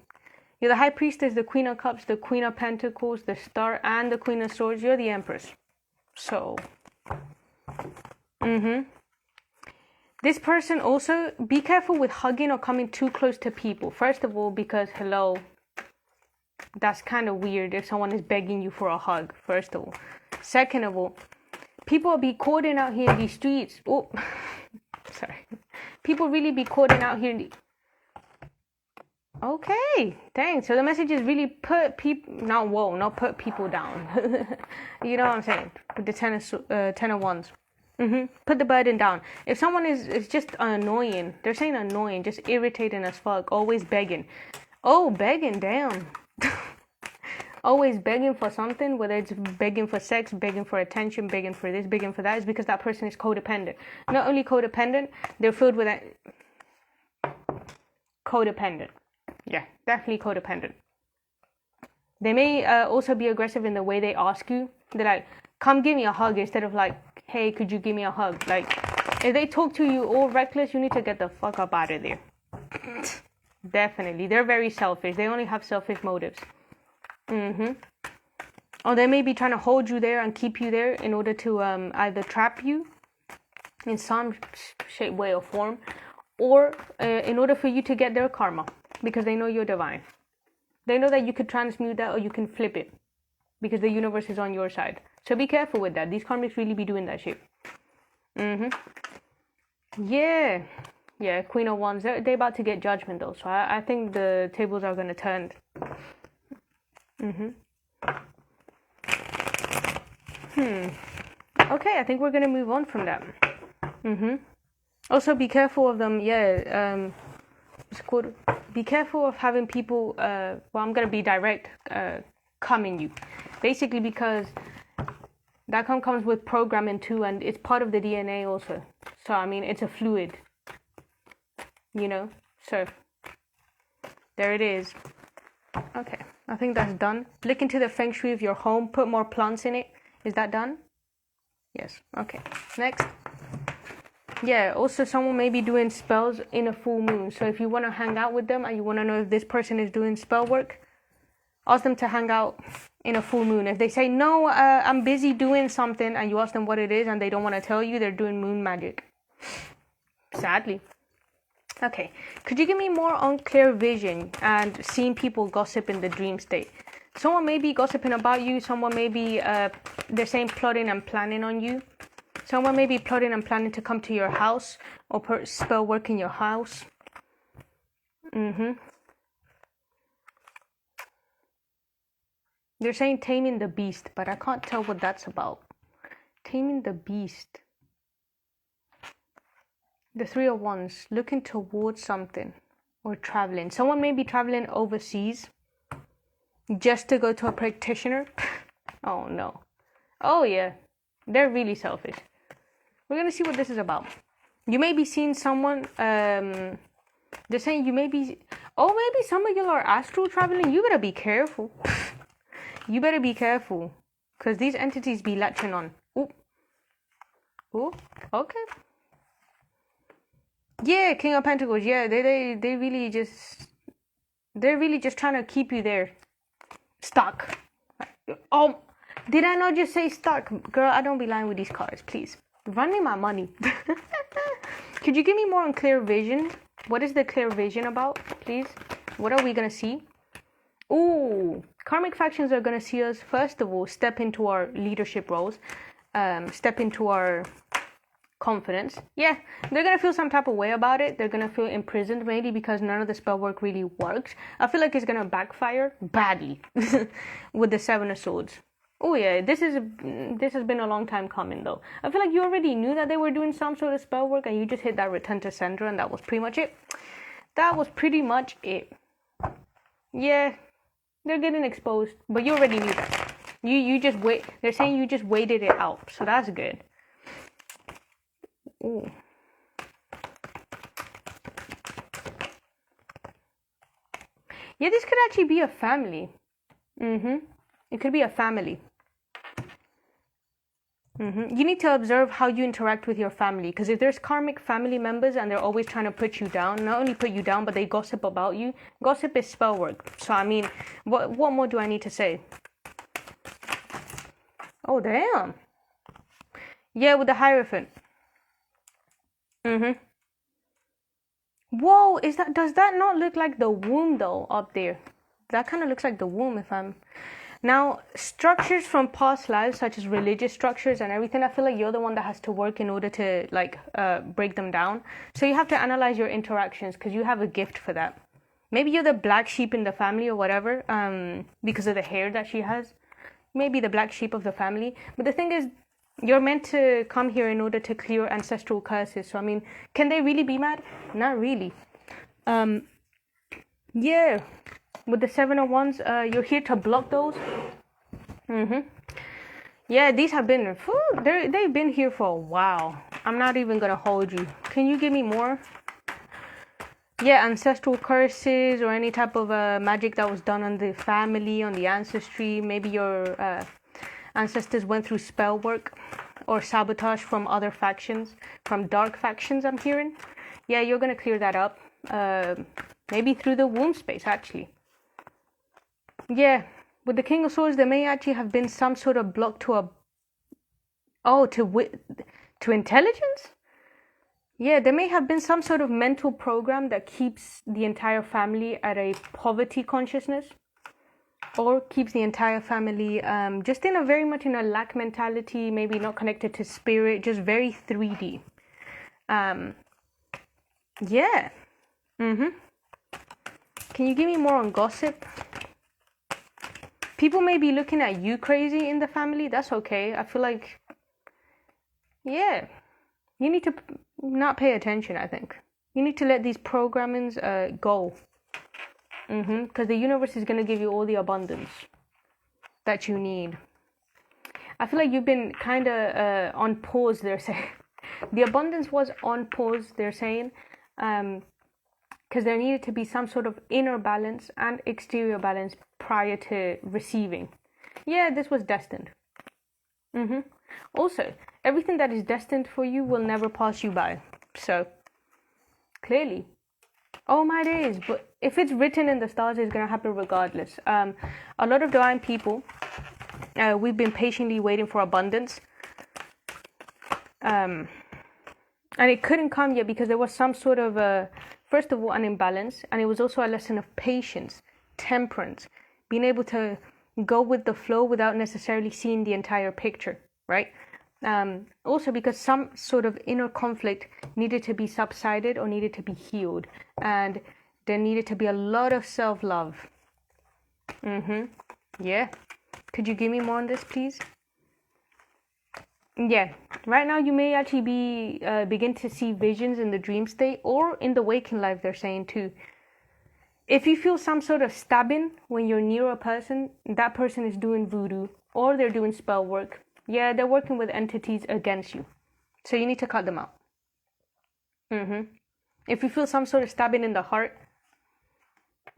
You're the High Priestess, the Queen of Cups, the Queen of Pentacles, the Star, and the Queen of Swords. You're the Empress. So, this person also, be careful with hugging or coming too close to people. First of all, because, hello, that's kind of weird if someone is begging you for a hug, first of all. Second of all, people be courting out here in these streets. Oh, sorry. People really be courting out here in the... Okay, thanks. So the message is really put people... not put people down. You know what I'm saying? With the ten of Wands. Put the burden down. If someone is just annoying, they're saying annoying, just irritating as fuck, always begging. Oh, begging, damn. Always begging for something, whether it's begging for sex, begging for attention, begging for this, begging for that, is because that person is codependent. Not only codependent, they're filled with codependent. Yeah, definitely codependent. They may also be aggressive in the way they ask you. They're like, come give me a hug, instead of like, hey, could you give me a hug? Like, if they talk to you all reckless, you need to get the fuck up out of there. Definitely. They're very selfish. They only have selfish motives. Or they may be trying to hold you there and keep you there in order to either trap you in some shape, way, or form, or in order for you to get their karma, because they know you're divine. They know that you could transmute that or you can flip it, because the universe is on your side. So be careful with that. These karmics really be doing that shit. Yeah, Queen of Wands. They're about to get judgment though, so I think the tables are going to turn. Okay, I think we're going to move on from that. Also, be careful of them. It's called, be careful of having people, well, I'm going to be direct, coming you. Basically because that comes with programming too, and it's part of the DNA also. So, I mean, it's a fluid. You know? So, there it is. Okay, I think that's done. Look into the Feng Shui of your home. Put more plants in it. Is that done? Yes. Okay. Next. Yeah, also someone may be doing spells in a full moon. So if you want to hang out with them and you want to know if this person is doing spell work, ask them to hang out in a full moon. If they say, no, I'm busy doing something, and you ask them what it is and they don't want to tell you, they're doing moon magic. Sadly. Okay, could you give me more on clear vision and seeing people gossip in the dream state? Someone may be gossiping about you. Someone may be, they're saying plotting and planning on you. Someone may be plotting and planning to come to your house or spell work in your house. They're saying taming the beast, but I can't tell what that's about. Taming the beast. The Three of Wands, looking towards something or traveling. Someone may be traveling overseas just to go to a practitioner. Oh no. Oh yeah, they're really selfish. We're gonna see what this is about. You may be seeing someone, they're saying you may be, oh, maybe some of y'all are astral traveling. You better be careful. You better be careful, because these entities be latching on. Ooh. Ooh, okay. Yeah, King of Pentacles. Yeah, they're really just trying to keep you there, stuck. Oh, did I not just say stuck? Girl, I don't be lying with these cards, please. Run me my money. Could you give me more on clear vision? What is the clear vision about, please? What are we gonna see? Ooh, karmic factions are gonna see us, first of all, step into our leadership roles, step into our confidence. Yeah, they're gonna feel some type of way about it. They're gonna feel imprisoned, maybe because none of the spell work really works. I feel like it's gonna backfire badly with the Seven of Swords. Oh yeah, this has been a long time coming though. I feel like you already knew that they were doing some sort of spell work, and you just hit that return to sender, and that was pretty much it. That was pretty much it. Yeah, they're getting exposed, but you already knew that. You just wait. They're saying you just waited it out, so that's good. Ooh. Yeah, this could actually be a family. It could be a family. You need to observe how you interact with your family, because if there's karmic family members and they're always trying to put you down, not only put you down, but they gossip about you. Gossip is spell work. So I mean, what more do I need to say? Oh damn. Yeah, with the Hierophant. Whoa, does that not look like the womb though up there? That kind of looks like the womb if I'm... Now, structures from past lives, such as religious structures and everything, I feel like you're the one that has to work in order to break them down. So you have to analyze your interactions, because you have a gift for that. Maybe you're the black sheep in the family or whatever, because of the hair that she has. Maybe the black sheep of the family. But the thing is, you're meant to come here in order to clear ancestral curses. So I mean, can they really be mad? Not really. Yeah. With the Seven of Wands, you're here to block those. Yeah, these have been... they've been here for a while. I'm not even going to hold you. Can you give me more? Yeah, ancestral curses or any type of magic that was done on the family, on the ancestry. Maybe your ancestors went through spell work or sabotage from other factions, from dark factions, I'm hearing. Yeah, you're going to clear that up. Maybe through the womb space, actually. Yeah, with the King of Swords, there may actually have been some sort of block to to intelligence? Yeah, there may have been some sort of mental program that keeps the entire family at a poverty consciousness, or keeps the entire family just in a very much in a lack mentality, maybe not connected to spirit, just very 3D. Yeah. Can you give me more on gossip? People may be looking at you crazy in the family. That's okay. I feel like, yeah, you need to not pay attention, I think. You need to let these programmings go. Because the universe is going to give you all the abundance that you need. I feel like you've been kind of on pause, they're saying. The abundance was on pause, they're saying. Because there needed to be some sort of inner balance and exterior balance prior to receiving. Yeah, this was destined. Also, everything that is destined for you will never pass you by. So, clearly. Oh my days, but if it's written in the stars, it's going to happen regardless. A lot of divine people, we've been patiently waiting for abundance. And it couldn't come yet because there was some sort of, first of all, an imbalance. And it was also a lesson of patience, temperance, being able to go with the flow without necessarily seeing the entire picture, right? Also because some sort of inner conflict needed to be subsided or needed to be healed, and there needed to be a lot of self-love. Yeah. Could you give me more on this, please? Yeah. Right now, you may actually be begin to see visions in the dream state or in the waking life, they're saying too. If you feel some sort of stabbing when you're near a person, that person is doing voodoo or they're doing spell work. Yeah, they're working with entities against you. So you need to cut them out. If you feel some sort of stabbing in the heart,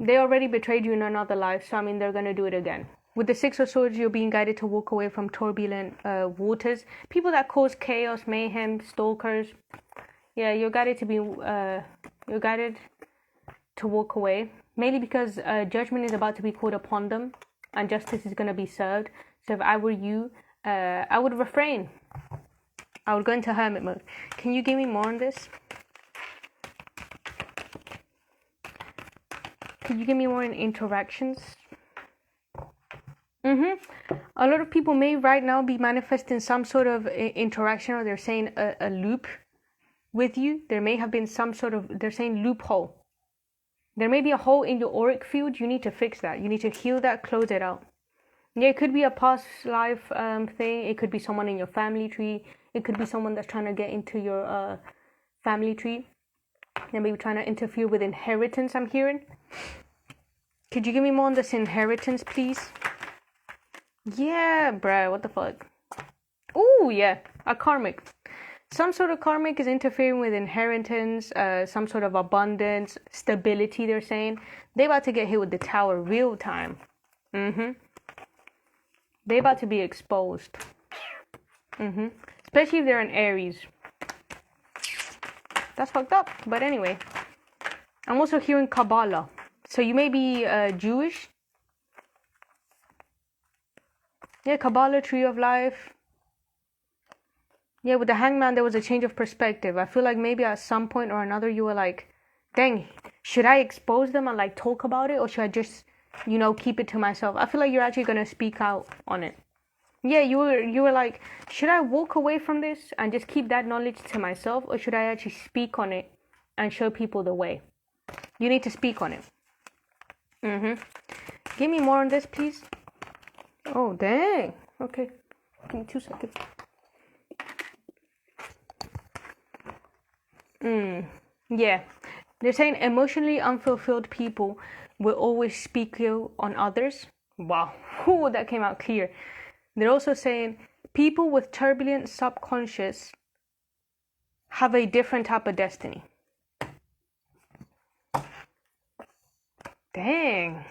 they already betrayed you in another life, so I mean, they're going to do it again. With the Six of Swords, you're being guided to walk away from turbulent waters. People that cause chaos, mayhem, stalkers. Yeah, you're guided to be, you're guided to walk away. Mainly because judgment is about to be called upon them and justice is going to be served. So if I were you, I would refrain. I would go into hermit mode. Can you give me more on this? Could you give me more in interactions? A lot of people may right now be manifesting some sort of interaction, or they're saying a loop with you. There may have been some sort of, they're saying loophole. There may be a hole in your auric field. You need to fix that. You need to heal that, close it out. Yeah, it could be a past life thing. It could be someone in your family tree. It could be someone that's trying to get into your family tree. They may be trying to interfere with inheritance, I'm hearing. Could you give me more on this inheritance, please? Yeah, bruh, what the fuck? Oh, yeah, a karmic. Some sort of karmic is interfering with inheritance, some sort of abundance, stability, they're saying. They're about to get hit with the tower real time. They're about to be exposed. Especially if they're in Aries. That's fucked up, but anyway. I'm also hearing Kabbalah. So you may be Jewish. Yeah, Kabbalah, Tree of Life. Yeah, with the Hangman, there was a change of perspective. I feel like maybe at some point or another, you were like, dang, should I expose them and like talk about it? Or should I just, you know, keep it to myself? I feel like you're actually going to speak out on it. Yeah, you were like, should I walk away from this and just keep that knowledge to myself? Or should I actually speak on it and show people the way? You need to speak on it. Give me more on this, please. Oh, dang. Okay. Give me 2 seconds. Yeah. They're saying emotionally unfulfilled people will always speak ill on others. Wow. Ooh, that came out clear. They're also saying people with turbulent subconscious have a different type of destiny. Dang.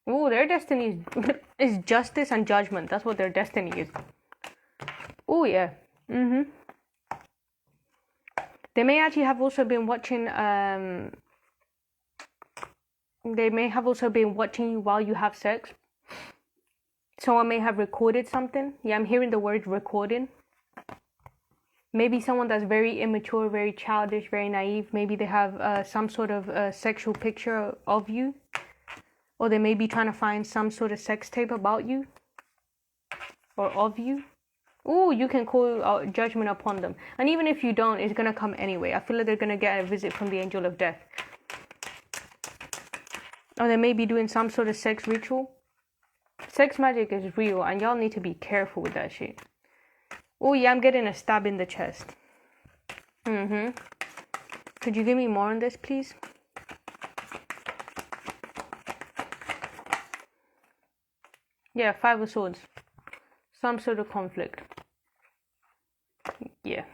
Ooh, their destiny is justice and judgment. That's what their destiny is. Oh, yeah. They may actually have also been watching, they may have also been watching you while you have sex. Someone may have recorded something. Yeah, I'm hearing the word recording. Maybe someone that's very immature, very childish, very naive. Maybe they have some sort of sexual picture of you. Or they may be trying to find some sort of sex tape about you. Or of you. Ooh, you can call judgment upon them. And even if you don't, it's going to come anyway. I feel like they're going to get a visit from the angel of death. Or they may be doing some sort of sex ritual. Sex magic is real, and y'all need to be careful with that shit. Oh, yeah, I'm getting a stab in the chest. Could you give me more on this, please? Yeah, 5 of Swords. Some sort of conflict. Yeah.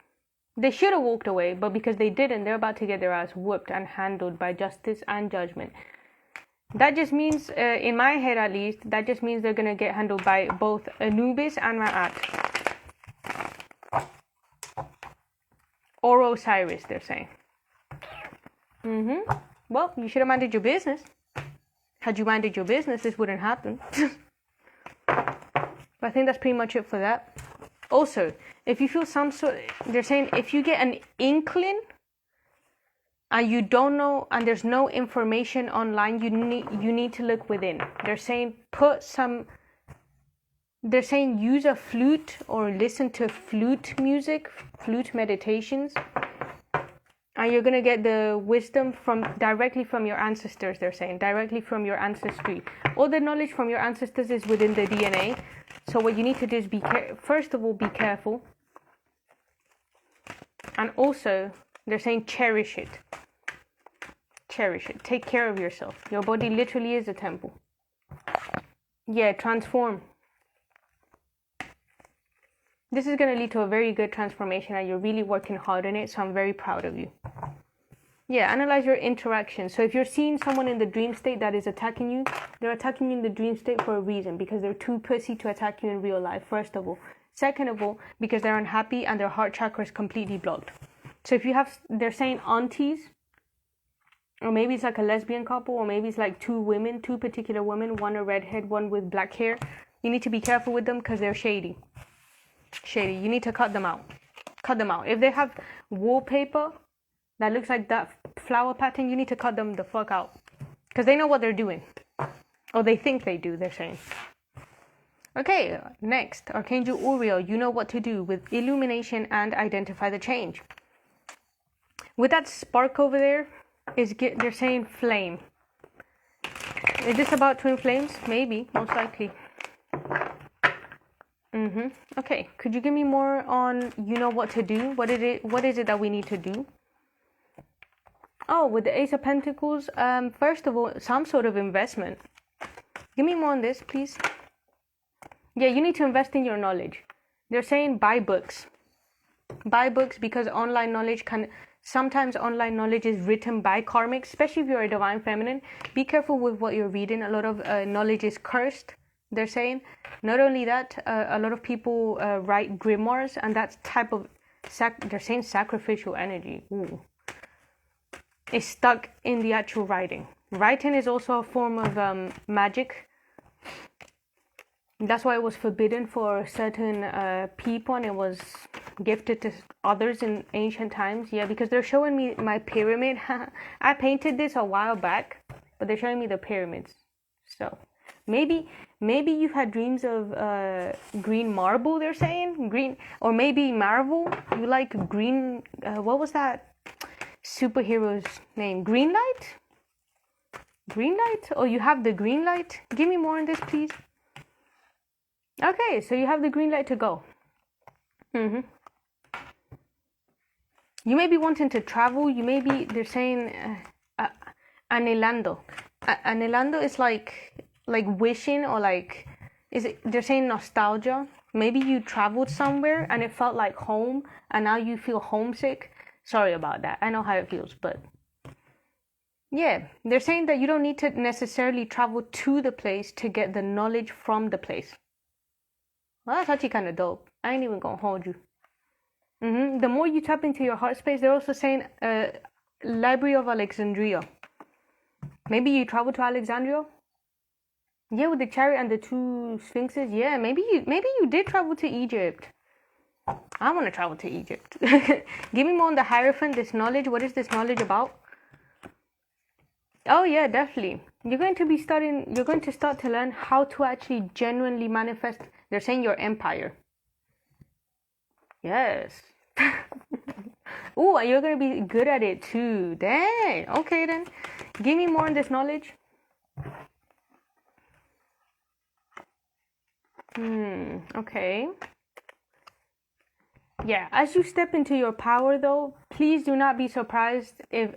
They should have walked away, but because they didn't, they're about to get their ass whooped and handled by justice and judgment. That just means, in my head at least, that just means they're going to get handled by both Anubis and Ma'at. Or Osiris, they're saying. Well, you should have minded your business. Had you minded your business, this wouldn't happen. But I think that's pretty much it for that. Also, if you feel some sort, they're saying if you get an inkling and you don't know, and there's no information online, you need to look within. They're saying put some They're saying use a flute or listen to flute music, flute meditations. And you're going to get the wisdom directly from your ancestors, they're saying, directly from your ancestry. All the knowledge from your ancestors is within the DNA. So what you need to do is first of all, be careful. And also, they're saying cherish it. Cherish it. Take care of yourself. Your body literally is a temple. Yeah, transform. This is going to lead to a very good transformation and you're really working hard on it, so I'm very proud of you. Yeah, analyze your interaction. So if you're seeing someone in the dream state that is attacking you, they're attacking you in the dream state for a reason, because they're too pussy to attack you in real life, first of all. Second of all, because they're unhappy and their heart chakra is completely blocked. So if you have, they're saying aunties, or maybe it's like a lesbian couple, or maybe it's like two particular women, one a redhead, one with black hair. You need to be careful with them because they're shady. Shady. You need to cut them out. Cut them out. If they have wallpaper that looks like that flower pattern, you need to cut them the fuck out. Because they know what they're doing. Or they think they do, they're saying. Okay, next. Archangel Uriel, you know what to do with illumination and identify the change. With that spark over there, they're saying flame. Is this about twin flames? Maybe, most likely. Okay, could you give me more on you know what to do? What is it that we need to do? Oh, with the Ace of Pentacles, first of all, some sort of investment. Give me more on this, please. Yeah, you need to invest in your knowledge. They're saying buy books. Buy books because sometimes online knowledge is written by karmics, especially if you're a divine feminine. Be careful with what you're reading. A lot of knowledge is cursed, they're saying. Not only that, a lot of people write grimoires, and that's type of, they're saying sacrificial energy. Ooh. Is stuck in the actual writing. Writing is also a form of magic. That's why it was forbidden for certain people, and it was gifted to others in ancient times. Yeah, because they're showing me my pyramid. I painted this a while back, but they're showing me the pyramids. So maybe you've had dreams of green marble, they're saying. Green, or maybe Marvel. You like green, what was that superhero's name? Green light? Green light? Oh, you have the green light? Give me more on this, please. Okay, so you have the green light to go. You may be wanting to travel. You may be, they're saying, anhelando. Anhelando is like wishing, or they're saying nostalgia. Maybe you traveled somewhere and it felt like home, and now you feel homesick. Sorry about that. I know how it feels, but yeah, they're saying that you don't need to necessarily travel to the place to get the knowledge from the place. Well, that's actually kind of dope. I ain't even gonna hold you. The more you tap into your heart space, they're also saying Library of Alexandria. Maybe you travel to Alexandria? Yeah, with the chariot and the two sphinxes. Yeah, maybe you did travel to Egypt. I want to travel to Egypt. Give me more on the Hierophant, this knowledge. What is this knowledge about? Oh yeah, definitely. You're going to start to learn how to actually genuinely manifest, they're saying, your empire. Yes. Ooh, and you're going to be good at it too. Dang. Okay then. Give me more on this knowledge. Okay. Yeah, as you step into your power though, please do not be surprised if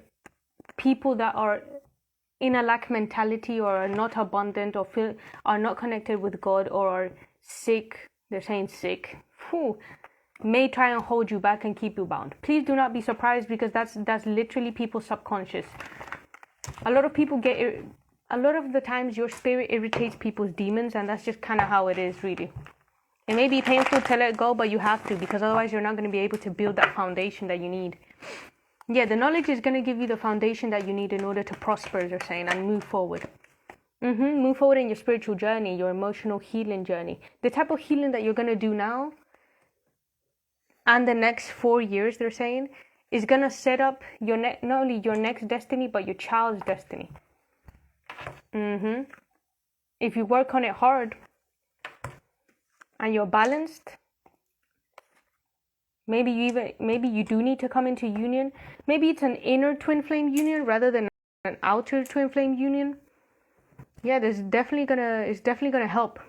people that are in a lack mentality, or are not abundant, or are not connected with God, or are sick, they're saying sick, may try and hold you back and keep you bound. Please do not be surprised, because that's literally people's subconscious. A lot of the times your spirit irritates people's demons, and that's just kind of how it is, really. It may be painful to let go, but you have to, because otherwise you're not going to be able to build that foundation that you need. Yeah, the knowledge is going to give you the foundation that you need in order to prosper, they're saying, and move forward. Move forward in your spiritual journey, your emotional healing journey. The type of healing that you're going to do now and the next 4 years, they're saying, is going to set up your not only your next destiny, but your child's destiny. If you work on it hard, and you're balanced, maybe you do need to come into union. Maybe it's an inner twin flame union rather than an outer twin flame union. Yeah, it's definitely gonna help.